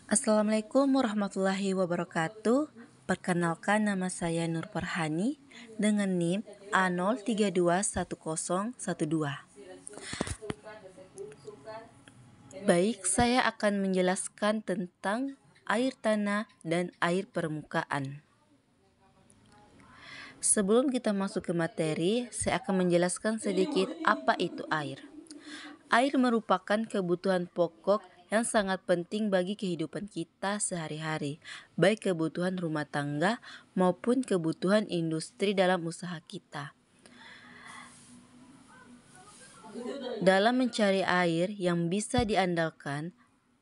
Assalamualaikum warahmatullahi wabarakatuh. Perkenalkan, nama saya Nur Farhani dengan NIM A0321012. Baik, saya akan menjelaskan tentang air tanah dan air permukaan. Sebelum kita masuk ke materi, saya akan menjelaskan sedikit apa itu air. Air merupakan kebutuhan pokok yang sangat penting bagi kehidupan kita sehari-hari, baik kebutuhan rumah tangga maupun kebutuhan industri dalam usaha kita. Dalam mencari air yang bisa diandalkan,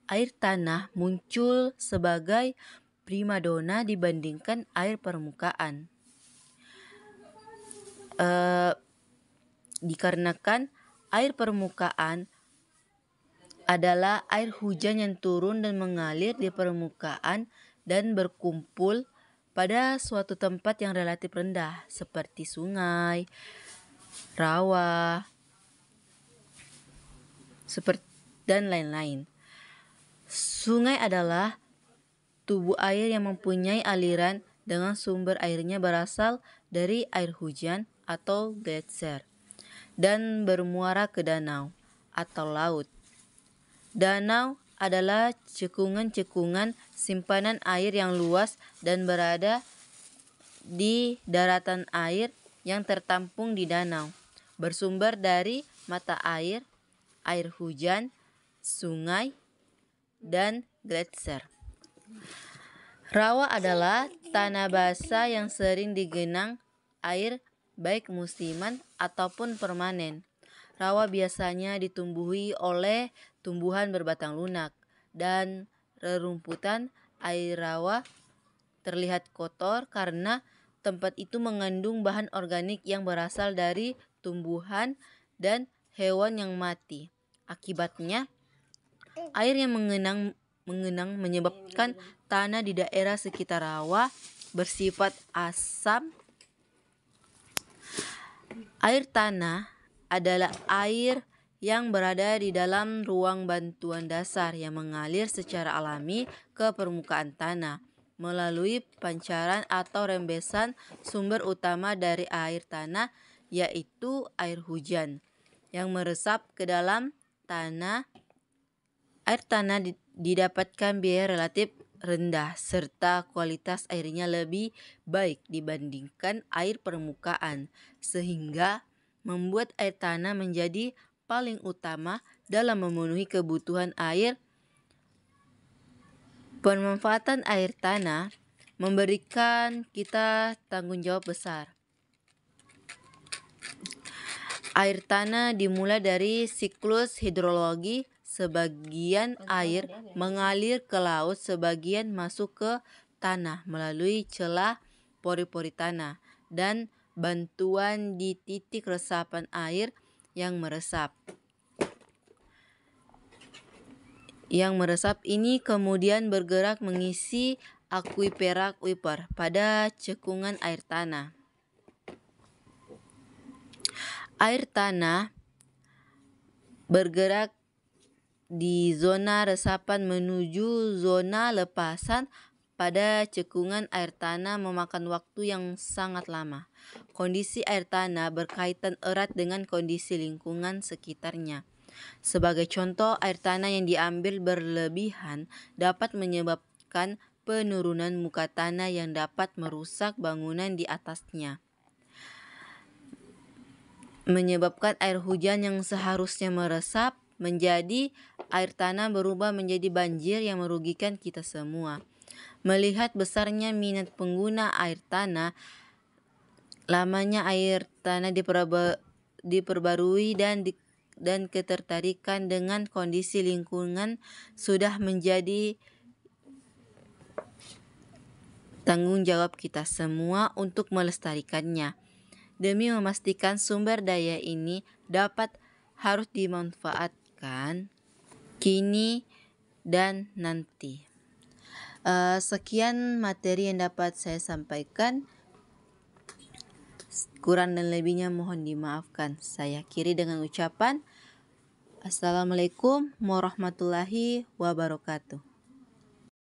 air tanah muncul sebagai primadona dibandingkan air permukaan. Dikarenakan air permukaan adalah air hujan yang turun dan mengalir di permukaan dan berkumpul pada suatu tempat yang relatif rendah seperti sungai, rawa, dan lain-lain. Sungai adalah tubuh air yang mempunyai aliran dengan sumber airnya berasal dari air hujan atau gletser dan bermuara ke danau atau laut. Danau adalah cekungan-cekungan simpanan air yang luas dan berada di daratan air yang tertampung di danau, bersumber dari mata air, air hujan, sungai, dan gletser. Rawa adalah tanah basah yang sering digenang air baik musiman ataupun permanen. Rawa biasanya ditumbuhi oleh tumbuhan berbatang lunak dan rerumputan. Air rawa terlihat kotor karena tempat itu mengandung bahan organik yang berasal dari tumbuhan dan hewan yang mati. Akibatnya, air yang mengenang menyebabkan tanah di daerah sekitar rawa bersifat asam. Air tanah adalah air yang berada di dalam ruang bantuan dasar yang mengalir secara alami ke permukaan tanah melalui pancaran atau rembesan sumber utama dari air tanah, yaitu air hujan yang meresap ke dalam tanah. Air tanah didapatkan biaya relatif rendah serta kualitas airnya lebih baik dibandingkan air permukaan, sehingga membuat air tanah menjadi paling utama dalam memenuhi kebutuhan air. Pemanfaatan air tanah memberikan kita tanggung jawab besar. Air tanah dimulai dari siklus hidrologi. Sebagian air mengalir ke laut, sebagian masuk ke tanah melalui celah pori-pori tanah dan bantuan di titik resapan air yang meresap. Yang meresap ini kemudian bergerak mengisi akuifer pada cekungan air tanah. Air tanah bergerak di zona resapan menuju zona lepasan pada cekungan air tanah memakan waktu yang sangat lama. Kondisi air tanah berkaitan erat dengan kondisi lingkungan sekitarnya. Sebagai contoh, air tanah yang diambil berlebihan dapat menyebabkan penurunan muka tanah yang dapat merusak bangunan di atasnya. Menyebabkan air hujan yang seharusnya meresap menjadi air tanah berubah menjadi banjir yang merugikan kita semua. Melihat besarnya minat pengguna air tanah, lamanya air tanah diperbarui dan ketertarikan dengan kondisi lingkungan sudah menjadi tanggung jawab kita semua untuk melestarikannya. Demi memastikan sumber daya ini harus dimanfaatkan kini dan nanti. Sekian materi yang dapat saya sampaikan. Kurang dan lebihnya mohon dimaafkan. Saya akhiri dengan ucapan Assalamualaikum warahmatullahi wabarakatuh.